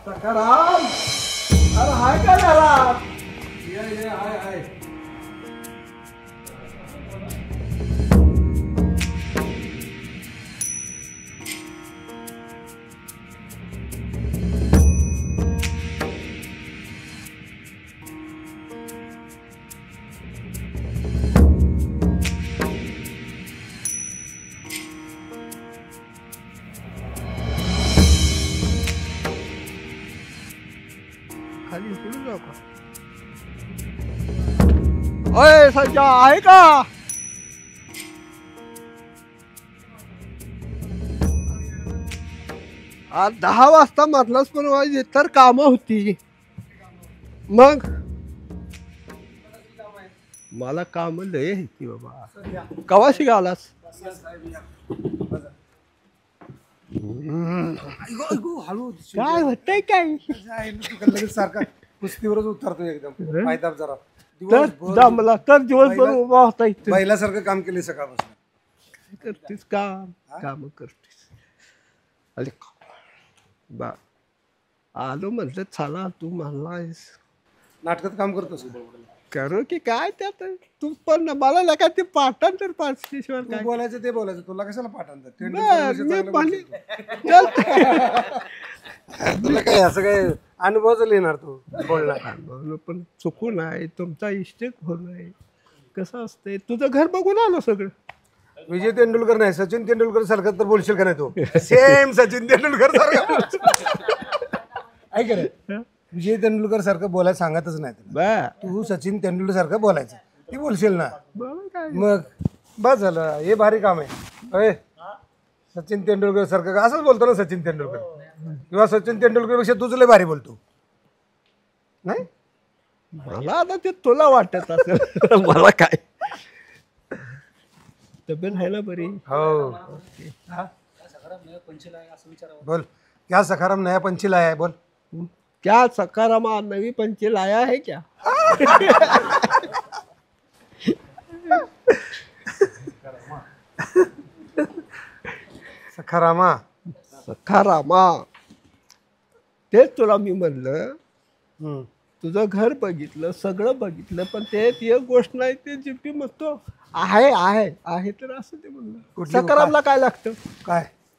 सकाराम अरे हाय का झाला ये हाय खाली उतरून जाऊ का? ओय सज्जा आहे का? आज 10 वाजता म्हटलंच पण इतर कामं होती. मग मला काम लय आहे बाबा. कवाशी आलास? काय होतंय काय? सारखा कुस्तीवरच उतरतो एकदम पायदाब जरा जमला तर दिवसभर उभा होता इथे. बैलासारखं काम केले सकाळपासून. काय करतेस काम करतेस? अरे बा आलो म्हटलं चला तू म्हणलायस नाटकात काम करतोस करू की काय त्यात तू पण मला लगा ते पाठांतर पाचशेश्वर तू बोलायचं ते बोलायचं तुला कशाला पाठांतर तुला काय असं काय अनुभव लिहिणार तू बोलणार पण चुकून आहे तुमचा इष्टेक होणं कसं असतंय तुझं घर बघून आलो सगळं. विजय तेंडुलकर नाही सचिन तेंडुलकर सारखं तर बोलशील का नाही तू सेम सचिन तेंडुलकर सारखं ऐक रे विजय तेंडुलकर सारखं बोलायला सांगतच नाही तुला. तू सचिन तेंडुलकर सारखं बोलायचं ती बोलशील ना मग बस झालं हे भारी काम आहे. सचिन तेंडुलकर सारखं असंच बोलतो ना सचिन तेंडुलकर किंवा सचिन तेंडुलकर पेक्षा तुझं लय भारी बोलतो नाही. मला आता ते तुला वाटत असेल मला काय तब्येत आहे ना बरी. हो बोल क्या सखाराम नया पंची लाया है बोल. क्या सकाराम नवी पंची लाया है क्या? सखारामा सखारामा तेच तुला मी म्हणलं तुझं घर बघितलं सगळं बघितलं पण ते एक गोष्ट नाही ते जिपी म्हणतो आहे तर असं ते म्हणलं. सकारामला काय लागतं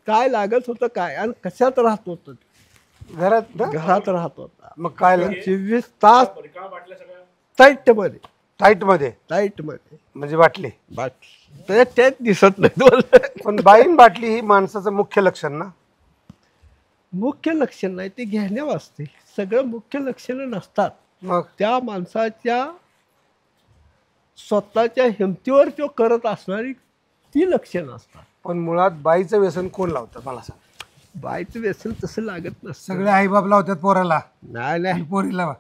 काय लागत होतं काय आणि कशात राहत होतं घरात राहत होता. मग काय 24 तास टाईट मध्ये म्हणजे बाटली तेच दिसत नाही. पण बाईन बाटली ही माणसाचं मुख्य लक्षण ना. मुख्य लक्षण नाही ते घेण्या वाजते सगळं मुख्य लक्षणं नसतात. मग त्या माणसाच्या स्वतःच्या हिमतीवर तो करत असणारी ती लक्षणं असतात. पण मुळात बाईचं व्यसन कोण लावतं मला सांग. बाईचं व्यसन तसं लागत नसतं. सगळे आईबाप लावतात पोराला नाही पोरीला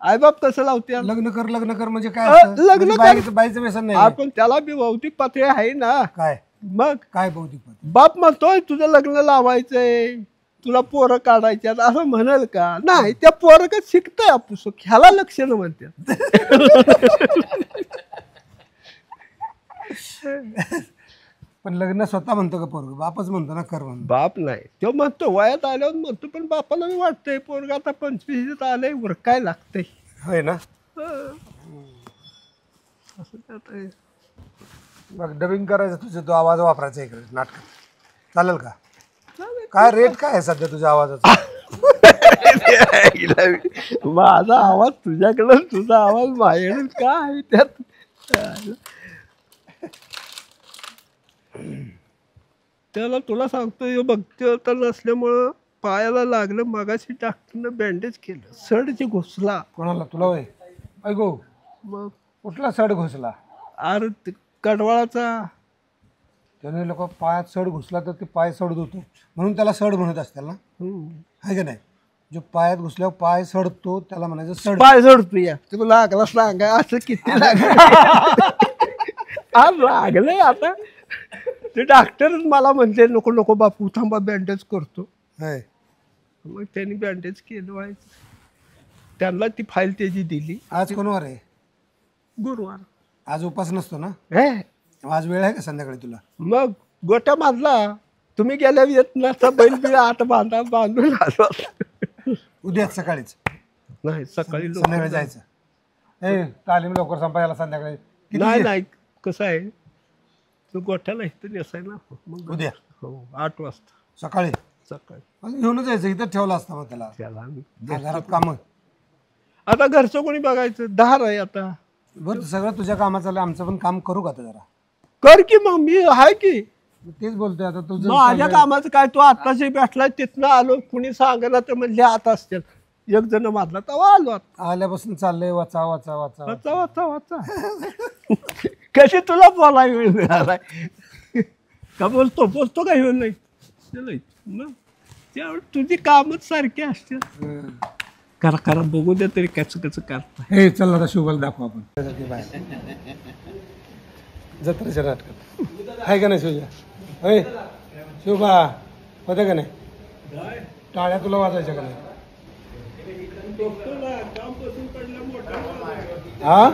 आईबाप कसं लावते लग्न कर म्हणजे काय लग्न बाईचं व्यसन नाही. आपण त्याला बी भौतिक पातळी आहे ना. काय मग काय भौतिक पातळी? बाप म्हणतोय तुझं लग्न लावायचंय तुला पोरं काढायच्या असं म्हणाल का? नाही त्या पोरं का शिकतंय आपण ह्याला लक्षण म्हणतात. पण लग्न स्वतः म्हणतो का पोरग बापच म्हणतो ना कर म्हणतो. बाप नाही तो म्हणतो वयात आल्यावर म्हणतो पण बापाला मी वाटतंय पोरग आता 25 आलंय उरकाय लागतंय. होय ना. असं बघ डबिंग करायचं तुझं तो आवाज वापरायचा इकडे नाटकात चालेल का? काय रेट काय आहे सध्या तुझ्या आवाजाचा? माझा आवाज तुझ्याकडं तुझा आवाज माझ्याकडे काय आहे त्यात? त्याला तुला सांगतो बघते तर नसल्यामुळं पायाला लागलं मगाशी डॉक्टरनं बँडेज केलं सड घुसला. कोणाला तुला होय? ऐकू मग कुठला सड घुसला? अरे कडवाळाचा. त्याने लोक पायात सड घुसला तर ते पाय सड होतो म्हणून त्याला सड म्हणत असतात ना. आहे का नाही? जो पायात घुसल्यावर पाय सडतो त्याला म्हणायचं सड. पाय सडतो या तुला लागला सांगा असं किती लागलंय आता. ते डॉक्टरच मला म्हणते नको बापू थांबा बँडेज करतो. मग त्यांनी बँडेज केलं व्हायचं. त्यांना ती फाईल त्याची दिली. आज कोणवार आहे? गुरुवार. आज उपास नसतो ना. आज वेळ आहे का संध्याकाळी तुला? मग गोट्या बांधला तुम्ही गेल्या येत नसता बैल बिल आता बांधून आलो. उद्या सकाळीच नाही सकाळी संध्याकाळी जायचं. तालीम लवकर संपायला संध्याकाळी नाही कसं आहे तू गोठ्याला इथं नेसाय ना मग उद्या हो 8 वाजता सकाळी घेऊनच जायचं. इथं ठेवला असता मग त्याला आम्ही घरात काम. आता घरचं कोणी बघायचं 10 आहे आता. बरं सगळं तुझ्या कामात चाललं, आमचं पण काम करू का आता जरा? कर की मग मी आहे की. तेच बोलतोय आता तुझं माझ्या कामाचं काय तू आत्ताशी भेटलाय तिथनं आलो कुणी सांगला तर म्हणजे आता असतील एक जण मारला तेव्हा आलो आता. आल्यापासून चाललंय वाचा वाचा वाचा वाचा वाचा वाचा कशी तुला बोलाय वेळ मिळालाय का बोलतो का वेळ नाही मग त्यावेळी तुझी कामच सारखी असतील. करा बघू दे तरी कसं करता. हे चल आता शुभाला दाखव आपण जत्रेच्या नाटकात आहे का नाही शुभा? होय शुभा होते का नाही? टाळ्या तुला वाजायच्या का नाही? हा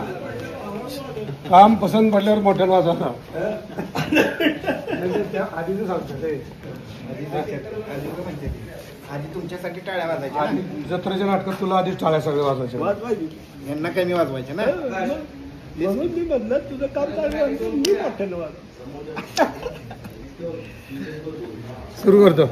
काम पसंत पडल्यावर मोठ्यानं वाजवा. आधीच सांगतो आधी तुमच्यासाठी टाळ्या वाजायच्या. जत्रेच्या नाटकात तुला आधीच टाळ्या सगळ्या वाजवायच्या. यांना कमी वाजवायच्या ना. म्हणून मी म्हणलं तुझं काम चालू मी मोठ्यानं वाजव. सुरू करतो.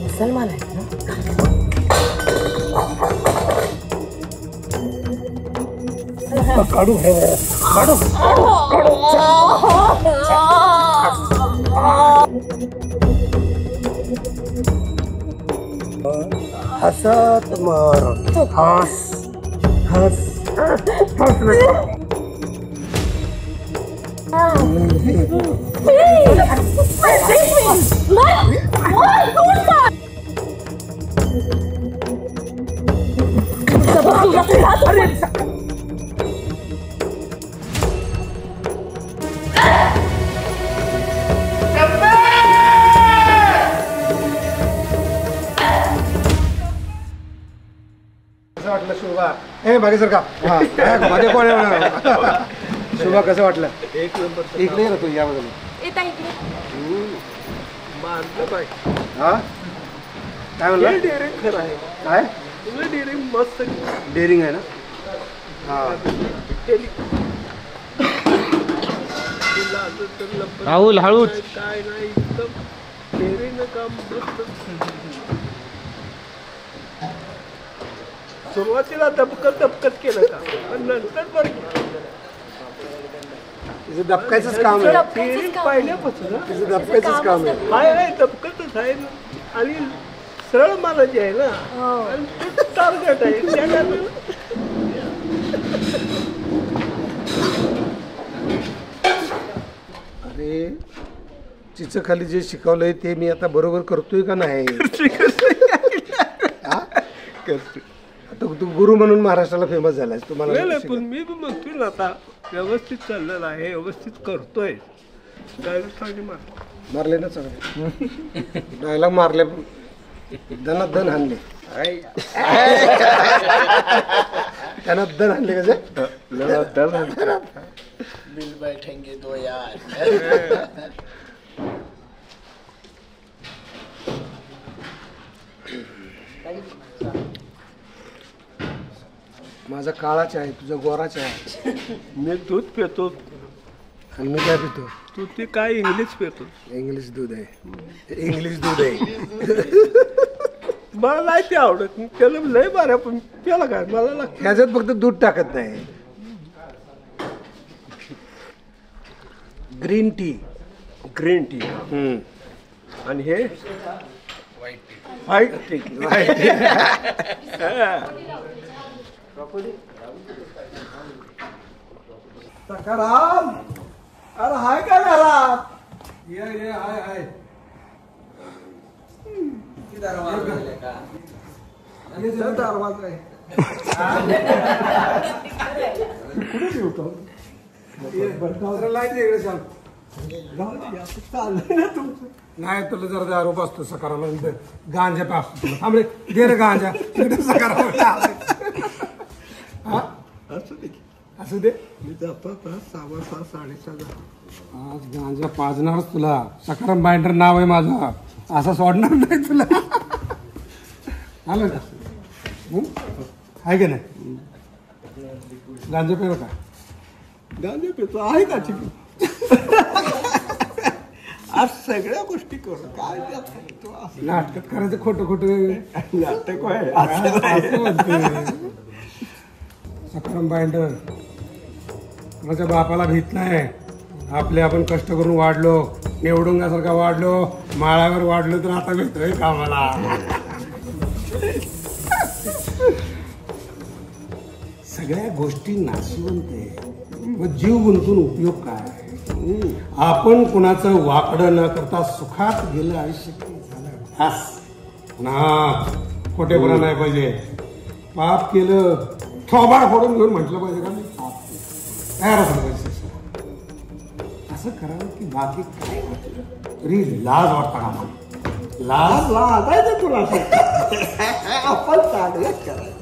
मुसलमान आहेत ना? काढू हसत मार हस हस कसं वाटलं शुभा? हे मागे सर का मध्ये कोण शुभा कसं वाटलं? इकडे ये ना तू या बाजूला. हा काय म्हणलं? डेअरिंग खरं आहे काय तुझं डेअरिंग मस्त डेअरिंग आहे ना? हा राहुल हळूच काय नाही एकदम डेअरिंग काम मस्त. सुरुवातीला दबकत केलं का पण नंतर बरं तिचं दबकायचंच काम आहे. पहिल्यापासून तिचं दबकायचंच काम आहे. आहे दबकतच आहे ना आणि सरळ मला जे आहे ना आणि ते टार्गेट आहे त्या कारणानं अरे तिचं खाली जे शिकवलंय ते मी आता बरोबर करतोय का नाही? आता तू गुरु म्हणून महाराष्ट्राला फेमस झालाय. तुम्हाला पण मी पण म्हणतोय ना आता व्यवस्थित चाललेलं आहे व्यवस्थित करतोय. मारले ना सगळे डायलॉग मारले दनात दन हाणले. त्यांना दन हाणले कसे बिल बैठेंगे 2 यार. माझा काळाचा आहे तुझा गोराचा आहे. मी दूध पितो आणि मी काय पितो? तू ते काय इंग्लिश पितो. इंग्लिश दूध आहे. इंग्लिश दूध आहे. मला नाही ते आवडत त्याला लय बऱ्या पण त्याला काय मला लागतं ह्याच्यात फक्त दूध टाकत नाही. ग्रीन टी आणि हे व्हाईट टी. सकाराम अरे हाय का घरात? ये हाय दरवाजा आहे लाईट इकडे सांग. चाललंय ना तुमचं. नाही तुला जरा दारू पाचतो सकाराला गांजा पाचतो तुला थांबले दे रे गांजा सकाराला हा असू दे की. असू दे मी जातो आता 6:15 6:30 आज गांजा पाजणारच तुला सकाराम बाइंडर नाव आहे माझं असं सोडणार नाही तुला आलं का आहे का नाही गांजा पेव का गांजा पितो आहे का चिकू आज सगळ्या गोष्टी करू काय तो असं नाटक करायचं खोटं खोटं नाटक आहे असं नाही. सकाराम बाइंडर माझ्या बापाला भीत नाही आपले आपण कष्ट करून वाढलो निवडुंगासारखा वाढलो माळावर वाढलो तर आता भेटतोय कामाला सगळ्या गोष्टी नाशिवंत आहे मग जीव गुंतून उपयोग काय आपण कुणाचं वाकडं न करता सुखात गेलं आयुष्य झालं ना खोटेपणा नाही पाहिजे पाप केलं थोबाड फोडून घेऊन म्हटलं पाहिजे का मी पाप केलं तयार असलं पाहिजे असं करावं की बाकी काय वाटलं तरी लाज वाटता का लाज लाजायचं तुला आपण चांगलं करायचं